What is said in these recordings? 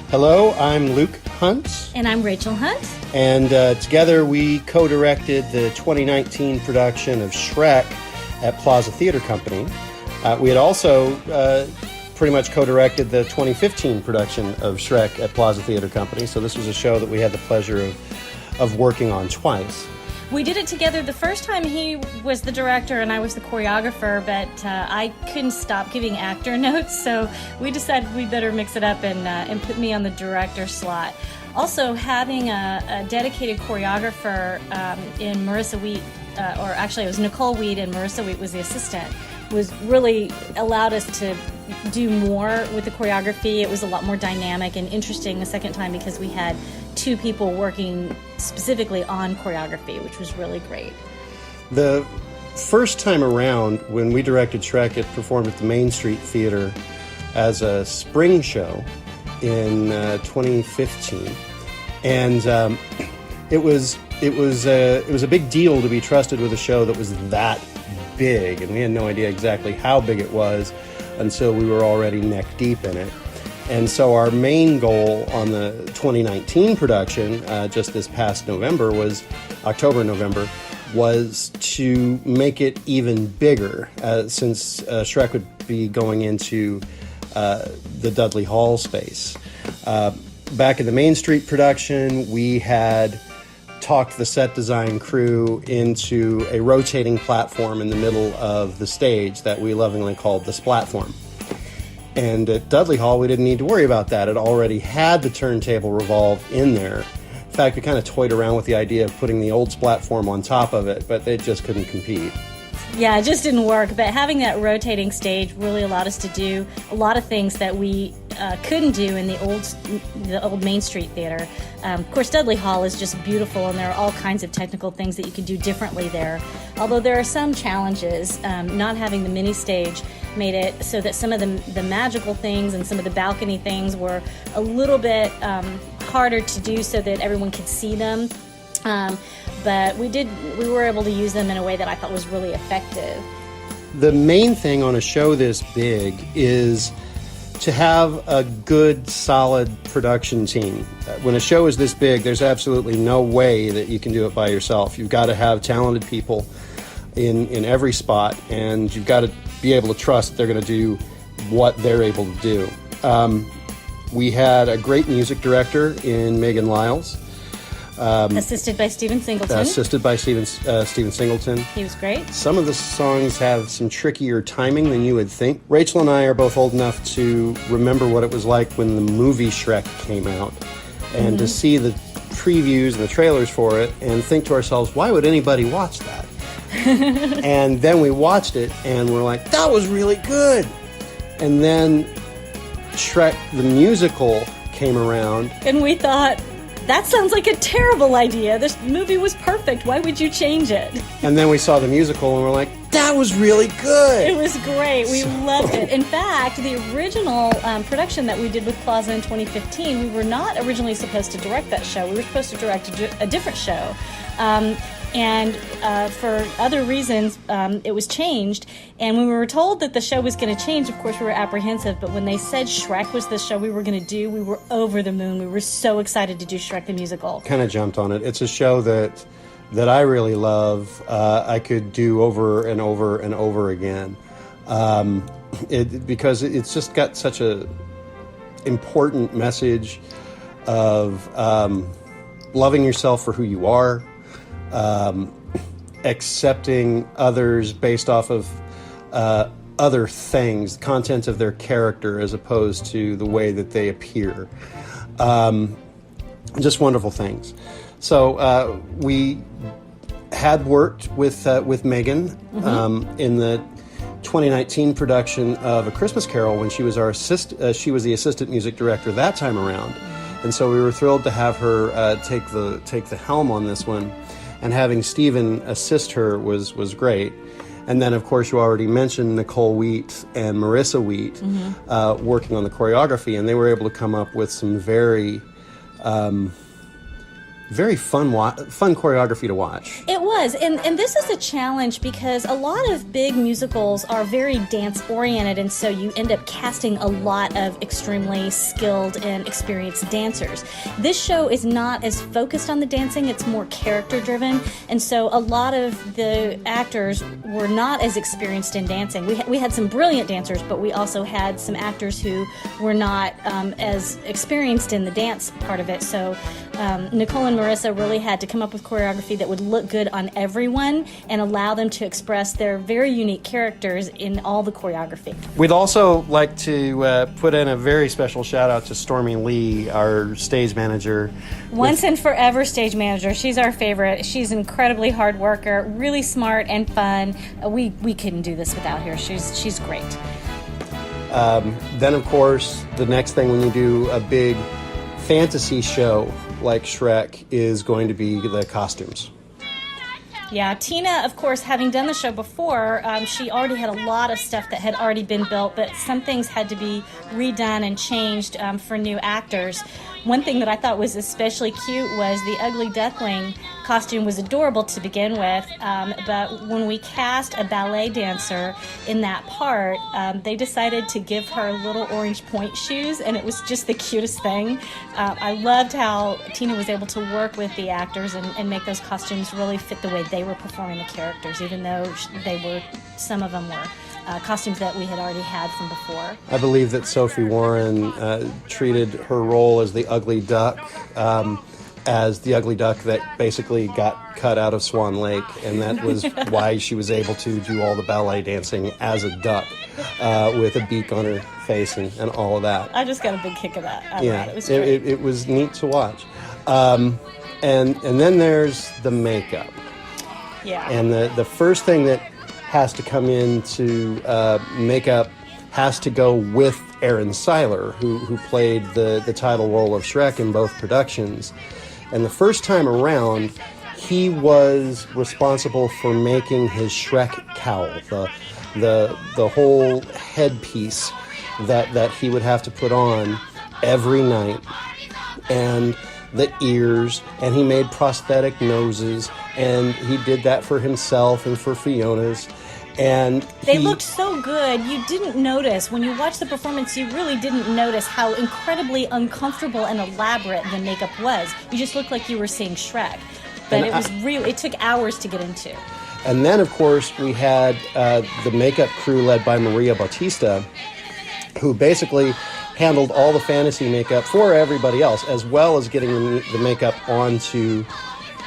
Hello, I'm Luke Hunt. And I'm Rachel Hunt. And together we co-directed the 2019 production of Shrek at Plaza Theater Company. We had also pretty much co-directed the 2015 production of Shrek at Plaza Theater Company. So this was a show that we had the pleasure of working on twice. We did it together. The first time he was the director and I was the choreographer, but I couldn't stop giving actor notes, so we decided we better mix it up and put me on the director slot. Also, having a dedicated choreographer in Marissa Wheat, or actually it was Nicole Wheat and Marissa Wheat was the assistant, was really allowed us to do more with the choreography. It was a lot more dynamic and interesting the second time because we had two people working specifically on choreography, which was really great. The first time around, when we directed Shrek, it performed at the Main Street Theater as a spring show in 2015, and it was a big deal to be trusted with a show that was that big, and we had no idea exactly how big it was until we were already neck deep in it. And so our main goal on the 2019 production, just this past November, October-November, was to make it even bigger, since Shrek would be going into the Dudley Hall space. Back in the Main Street production, we had talked the set design crew into a rotating platform in the middle of the stage that we lovingly called the Splatform. And at Dudley Hall, we didn't need to worry about that. It already had the turntable revolve in there. In fact, we kind of toyed around with the idea of putting the old Splatform on top of it, but they just couldn't compete. Yeah, it just didn't work, but having that rotating stage really allowed us to do a lot of things that we couldn't do in the old Main Street Theater. Of course, Dudley Hall is just beautiful, and there are all kinds of technical things that you can do differently there. Although there are some challenges, not having the mini stage made it so that some of the magical things and some of the balcony things were a little bit harder to do so that everyone could see them. But we were able to use them in a way that I thought was really effective. The main thing on a show this big is to have a good, solid production team. When a show is this big, there's absolutely no way that you can do it by yourself. You've got to have talented people in every spot, and you've got to be able to trust they're going to do what they're able to do. We had a great music director in Megan Lyles. Assisted by Stephen Singleton. Stephen Singleton. He was great. Some of the songs have some trickier timing than you would think. Rachel and I are both old enough to remember what it was like when the movie Shrek came out, and to see the previews and the trailers for it and think to ourselves, why would anybody watch that? And then we watched it and we're like, that was really good. And then Shrek the Musical came around. And we thought, that sounds like a terrible idea. This movie was perfect. Why would you change it? And then we saw the musical and we're like, that was really good. It was great. We loved it. In fact, the original production that we did with Plaza in 2015, we were not originally supposed to direct that show. We were supposed to direct a different show. And for other reasons, it was changed. And when we were told that the show was going to change, of course, we were apprehensive. But when they said Shrek was the show we were going to do, we were over the moon. We were so excited to do Shrek the Musical. Kind of jumped on it. It's a show that I really love. I could do over and over and over again. Because it's just got such a important message of loving yourself for who you are. Accepting others based off of other things, content of their character as opposed to the way that they appear. Just wonderful things. So we had worked with Megan in the 2019 production of A Christmas Carol when she was she was the assistant music director that time around, and so we were thrilled to have her take the helm on this one. And having Stephen assist her was great. And then, of course, you already mentioned Nicole Wheat and Marissa Wheat working on the choreography, and they were able to come up with some very very fun choreography to watch. It was, and this is a challenge because a lot of big musicals are very dance-oriented, and so you end up casting a lot of extremely skilled and experienced dancers. This show is not as focused on the dancing, it's more character-driven, and so a lot of the actors were not as experienced in dancing. We had some brilliant dancers, but we also had some actors who were not as experienced in the dance part of it, so Nicole and Marissa really had to come up with choreography that would look good on everyone and allow them to express their very unique characters in all the choreography. We'd also like to put in a very special shout out to Stormy Lee, our stage manager. Once and forever stage manager. She's our favorite. She's an incredibly hard worker, really smart and fun. We couldn't do this without her. She's great. Then, of course, the next thing when you do a big fantasy show like Shrek is going to be the costumes. Yeah, Tina, of course, having done the show before, she already had a lot of stuff that had already been built, but some things had to be redone and changed for new actors. One thing that I thought was especially cute was the Ugly Duckling costume was adorable to begin with, but when we cast a ballet dancer in that part, they decided to give her little orange point shoes, and it was just the cutest thing. I loved how Tina was able to work with the actors and make those costumes really fit the way they were performing the characters, even though some of them were costumes that we had already had from before. I believe that Sophie Warren treated her role as the ugly duck as the ugly duck that basically got cut out of Swan Lake, and that was why she was able to do all the ballet dancing as a duck with a beak on her face and all of that. I just got a big kick of that. Yeah, it was great. It was neat to watch. And then there's the makeup. Yeah. And the first thing that has to come into makeup has to go with Aaron Seiler, who played the title role of Shrek in both productions. And the first time around, he was responsible for making his Shrek cowl, the whole headpiece that he would have to put on every night, and the ears, and he made prosthetic noses, and he did that for himself and for Fiona's. And they looked so good. You didn't notice when you watched the performance. You really didn't notice how incredibly uncomfortable and elaborate the makeup was. You just looked like you were seeing Shrek, but it was really. It took hours to get into. And then, of course, we had the makeup crew led by Maria Bautista, who basically handled all the fantasy makeup for everybody else, as well as getting the makeup onto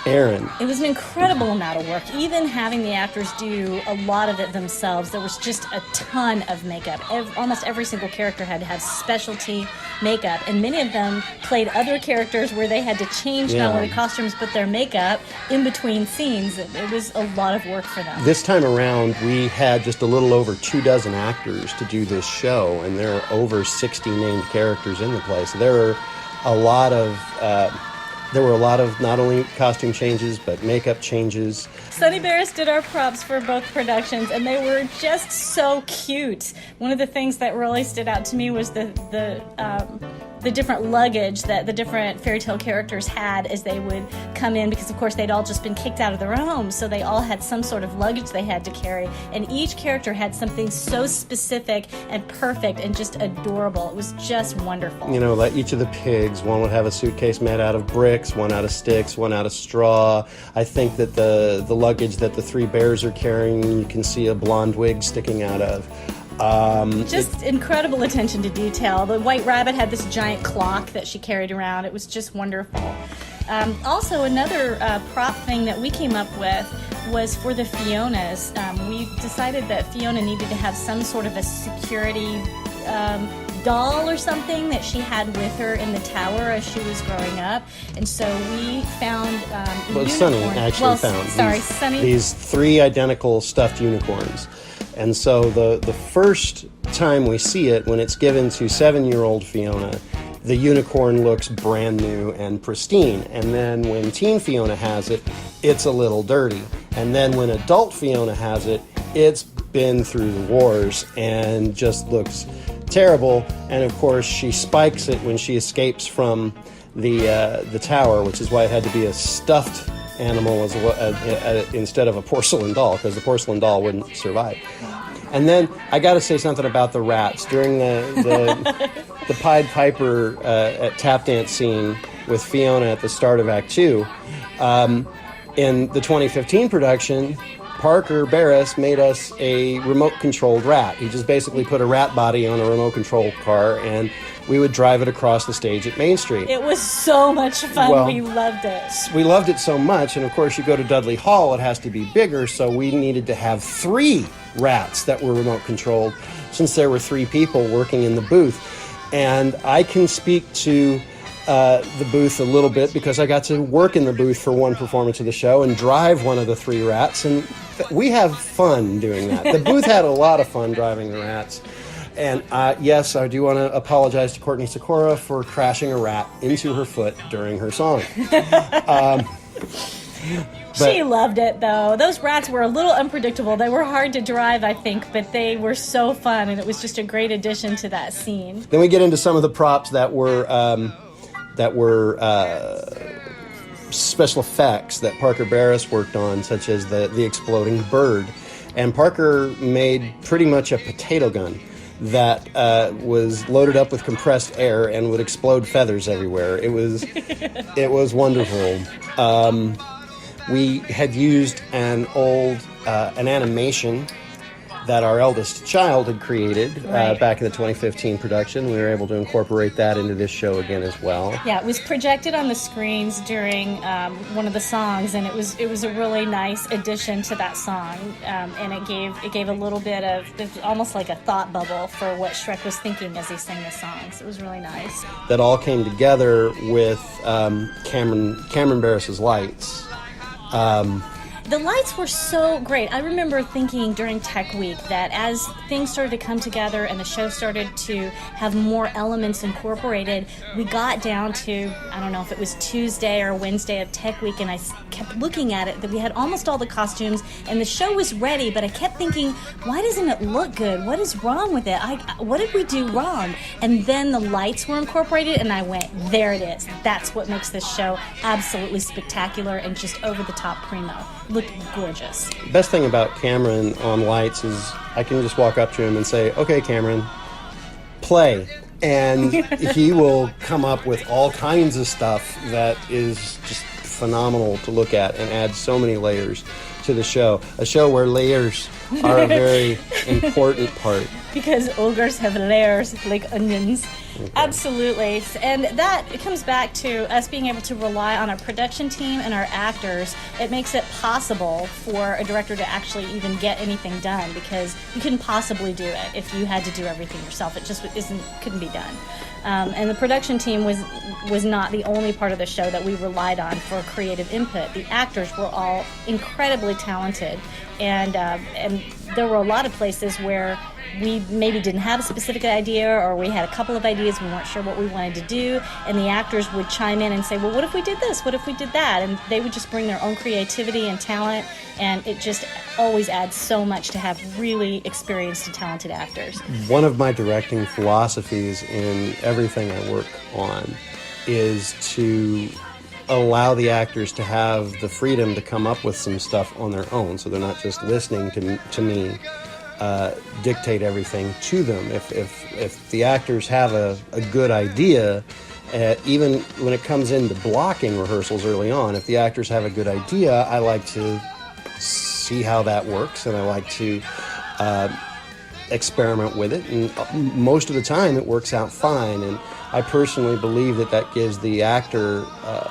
Aaron. It was an incredible amount of work. Even having the actors do a lot of it themselves, there was just a ton of makeup. Almost every single character had to have specialty makeup, and many of them played other characters where they had to change not only the costumes but their makeup in between scenes. It was a lot of work for them. This time around, we had just a little over 24 actors to do this show, and there are over 60 named characters in the play. So there were a lot of not only costume changes, but makeup changes. Sunny Barris did our props for both productions, and they were just so cute. One of the things that really stood out to me was the different luggage that the different fairy tale characters had as they would come in, because of course they'd all just been kicked out of their homes, so they all had some sort of luggage they had to carry, and each character had something so specific and perfect and just adorable. It was just wonderful. You know, like each of the pigs, one would have a suitcase made out of bricks, one out of sticks, one out of straw. I think that the luggage that the three bears are carrying, you can see a blonde wig sticking out of. Just incredible attention to detail. The White Rabbit had this giant clock that she carried around. It was just wonderful. Also, another prop thing that we came up with was for the Fionas. We decided that Fiona needed to have some sort of a security doll or something that she had with her in the tower as she was growing up, and so we found Sunny actually found Sunny. These three identical stuffed unicorns. And so the first time we see it, when it's given to 7-year-old Fiona, the unicorn looks brand new and pristine. And then when teen Fiona has it, it's a little dirty. And then when adult Fiona has it, it's been through the wars and just looks terrible. And of course, she spikes it when she escapes from the tower, which is why it had to be a stuffed animal instead of a porcelain doll, because the porcelain doll wouldn't survive. And then I got to say something about the rats during the Pied Piper at tap dance scene with Fiona at the start of Act 2. In the 2015 production, Parker Barris made us a remote-controlled rat. He just basically put a rat body on a remote-control car, and we would drive it across the stage at Main Street. It was so much fun. Well, we loved it. We loved it so much, and of course you go to Dudley Hall, it has to be bigger, so we needed to have 3 rats that were remote-controlled, since there were 3 people working in the booth. And I can speak to the booth a little bit because I got to work in the booth for one performance of the show and drive one of the 3 rats, and we have fun doing that. The booth had a lot of fun driving the rats. And yes, I do want to apologize to Courtney Sikora for crashing a rat into her foot during her song. She loved it, though. Those rats were a little unpredictable. They were hard to drive, I think, but they were so fun, and it was just a great addition to that scene. Then we get into some of the props that were special effects that Parker Barris worked on, such as the exploding bird. And Parker made pretty much a potato gun that was loaded up with compressed air and would explode feathers everywhere. It was wonderful. We had used an animation that our eldest child had created back in the 2015 production. We were able to incorporate that into this show again as well. Yeah, it was projected on the screens during one of the songs, and it was a really nice addition to that song. And it gave a little bit of almost like a thought bubble for what Shrek was thinking as he sang the songs. It was really nice. That all came together with Cameron Barris's lights. The lights were so great. I remember thinking during Tech Week that as things started to come together and the show started to have more elements incorporated, we got down to, I don't know if it was Tuesday or Wednesday of Tech Week, and I kept looking at it, that we had almost all the costumes and the show was ready, but I kept thinking, why doesn't it look good? What is wrong with it? What did we do wrong? And then the lights were incorporated, and I went, there it is. That's what makes this show absolutely spectacular and just over the top primo. Looked gorgeous. The best thing about Cameron on lights is I can just walk up to him and say, okay, Cameron, play. And he will come up with all kinds of stuff that is just phenomenal to look at and add so many layers to the show. A show where layers are a very important part. Because ogres have layers like onions. Okay. Absolutely. And that comes back to us being able to rely on our production team and our actors. It makes it possible for a director to actually even get anything done, because you couldn't possibly do it if you had to do everything yourself. It just couldn't be done. And the production team was not the only part of the show that we relied on for creative input. The actors were all incredibly talented, and there were a lot of places where we maybe didn't have a specific idea, or we had a couple of ideas, we weren't sure what we wanted to do, and the actors would chime in and say, well, what if we did this? What if we did that? And they would just bring their own creativity and talent, and it just always adds so much to have really experienced and talented actors. One of my directing philosophies in everything I work on is to allow the actors to have the freedom to come up with some stuff on their own, so they're not just listening to me dictate everything to them. If the actors have a good idea, even when it comes into blocking rehearsals early on, if the actors have a good idea, I like to see how that works, and I like to experiment with it, and most of the time it works out fine. And I personally believe that gives the actor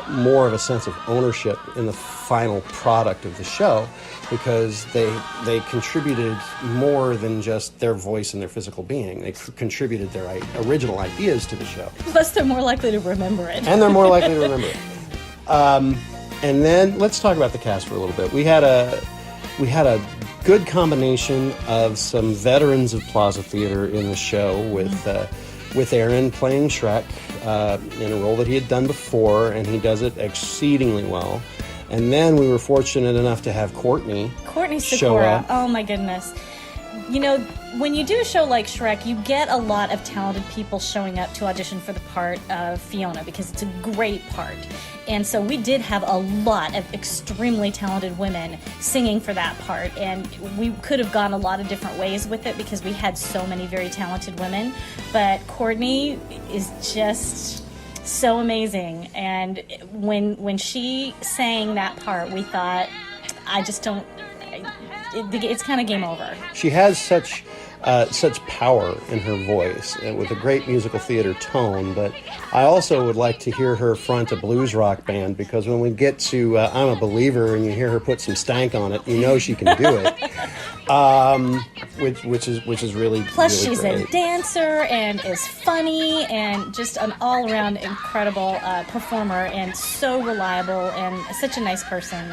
more of a sense of ownership in the final product of the show, because they contributed more than just their voice and their physical being. They contributed their original ideas to the show. Plus, they're more likely to remember it. And they're more likely to remember it. And then let's talk about the cast for a little bit. We had a good combination of some veterans of Plaza Theater in the show, with Aaron playing Shrek in a role that he had done before, and he does it exceedingly well. And then we were fortunate enough to have Courtney Sikora. Oh my goodness. you know, when you do a show like Shrek, you get a lot of talented people showing up to audition for the part of Fiona because it's a great part. And so we did have a lot of extremely talented women singing for that part. And we could have gone a lot of different ways with it because we had so many very talented women. But Courtney is just so amazing. And when she sang that part, we thought, I just don't... it's kind of game over. She has such power in her voice with a great musical theater tone, but I also would like to hear her front a blues rock band, because when we get to I'm a Believer and you hear her put some stank on it, you know she can do it. Which is really Plus really she's great. a dancer and is funny and just an all-around incredible performer and so reliable and such a nice person.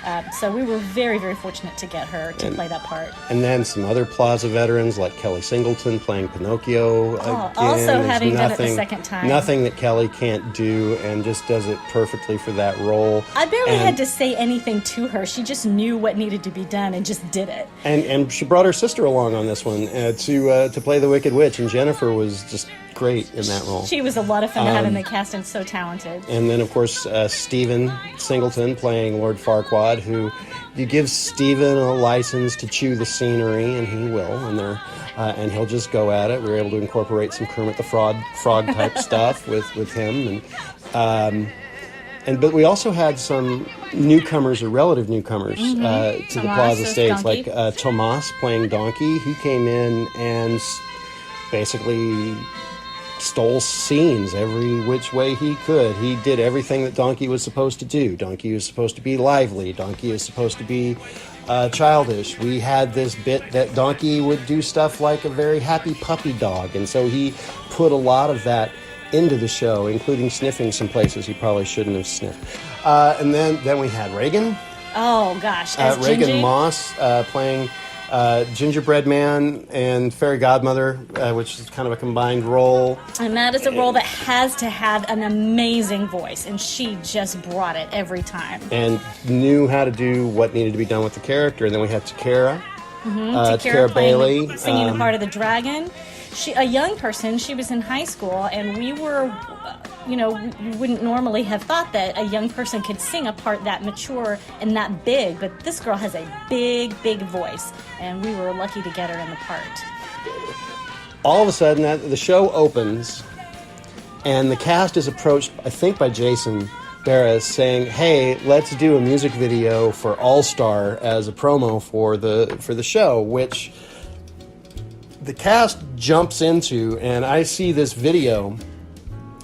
And so we were very, very fortunate to get her to play that part. And then some other Plaza veterans like Kelly Singleton playing Pinocchio. Again, also having done it the nothing- second time. Nothing that Kelly can't do, and just does it perfectly for that role. I barely had to say anything to her. She just knew what needed to be done and just did it. And she brought her sister along on this one to play the Wicked Witch, and Jennifer was just great in that role. She was a lot of fun to have in the cast and so talented. And then, of course, Stephen Singleton playing Lord Farquaad, who you give Stephen a license to chew the scenery, and he will, and he'll just go at it. We were able to incorporate some Kermit the Frog type stuff with him, but we also had some newcomers or relative newcomers to the Plaza stage, Donkey. like Tomas playing Donkey. He came in and basically stole scenes every which way he could. He did everything that Donkey was supposed to do. Donkey was supposed to be lively. Donkey is supposed to be childish. We had this bit that Donkey would do stuff like a very happy puppy dog, and so he put a lot of that into the show, including sniffing some places he probably shouldn't have sniffed. And then we had Reagan. Oh, gosh. As Reagan Gingy. Moss playing Gingerbread Man and Fairy Godmother, which is kind of a combined role. And that is a role that has to have an amazing voice, and she just brought it every time. And knew how to do what needed to be done with the character. And then we had Takara. Takara Bailey. singing the part of the dragon. A young person, she was in high school, and we were, you wouldn't normally have thought that a young person could sing a part that mature and that big, but this girl has a big, big voice, and we were lucky to get her in the part. All of a sudden, the show opens, and the cast is approached, I think, by Jason Barras, saying, "Hey, let's do a music video for All Star as a promo for the show," which the cast jumps into, and I see this video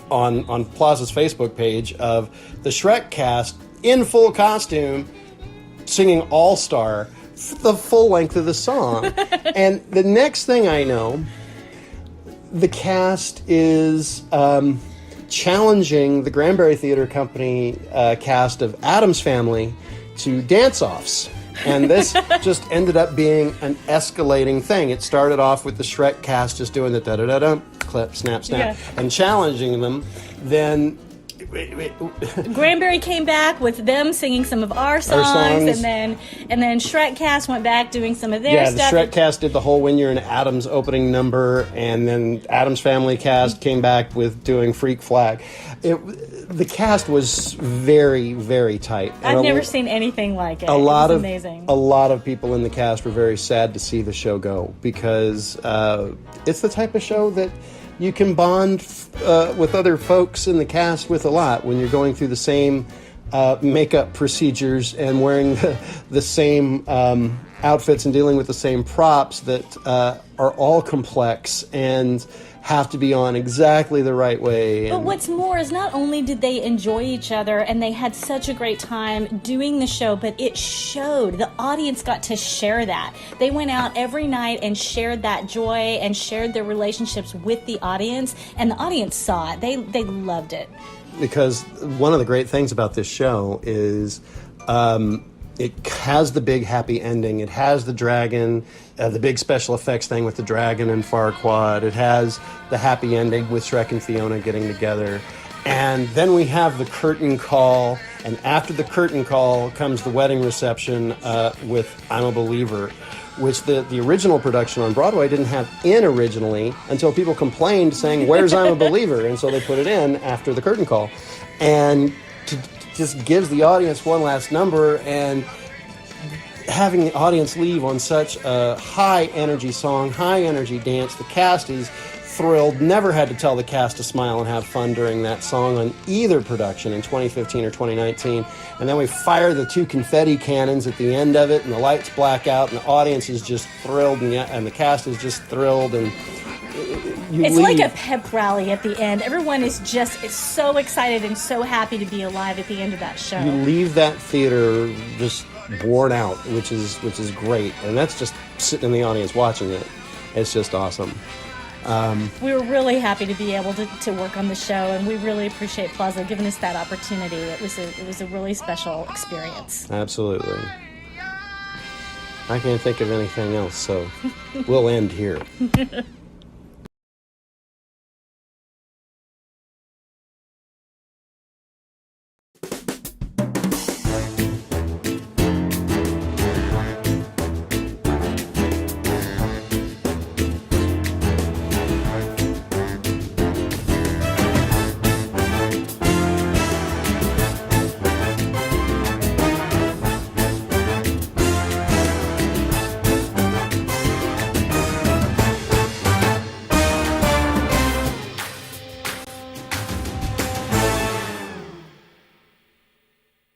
on Plaza's Facebook page of the Shrek cast in full costume singing All Star the full length of the song. And the next thing I know, the cast is challenging the Granbury Theater Company cast of Addams Family to dance-offs. And this just ended up being an escalating thing. It started off with the Shrek cast just doing the da-da-da-da, clip, snap, snap, and challenging them. Then Granbury came back with them singing some of our songs. and then Shrek cast went back doing some of their stuff. Yeah, the Shrek cast did the whole When You're in Adam's opening number, and then Adam's Family cast came back with doing Freak Flag. The cast was very, very tight. I've never seen anything like it. Amazing. A lot of people in the cast were very sad to see the show go, because it's the type of show that you can bond with other folks in the cast with a lot when you're going through the same makeup procedures and wearing the same outfits and dealing with the same props that are all complex and have to be on exactly the right way. But what's more is not only did they enjoy each other and they had such a great time doing the show, but it showed. The audience got to share that. They went out every night and shared that joy and shared their relationships with the audience, and the audience saw it. They loved it. Because one of the great things about this show is it has the big happy ending. It has the dragon, the big special effects thing with the dragon and Farquaad. It has the happy ending with Shrek and Fiona getting together. And then we have the curtain call, and after the curtain call comes the wedding reception with I'm a Believer, which the original production on Broadway didn't have in originally until people complained saying, "Where's I'm a Believer?" And so they put it in after the curtain call. And just gives the audience one last number, and having the audience leave on such a high energy song, high energy dance. The cast is thrilled. Never had to tell the cast to smile and have fun during that song on either production in 2015 or 2019. And then we fire the 2 confetti cannons at the end of it, and the lights black out, and the audience is just thrilled, and the cast is just thrilled, and it's like a pep rally at the end. Everyone is so excited and so happy to be alive at the end of that show. You leave that theater just worn out, which is great, and that's just sitting in the audience watching it. It's just awesome. We were really happy to be able to work on the show, and we really appreciate Plaza giving us that opportunity. It was a really special experience. Absolutely. I can't think of anything else, so we'll end here.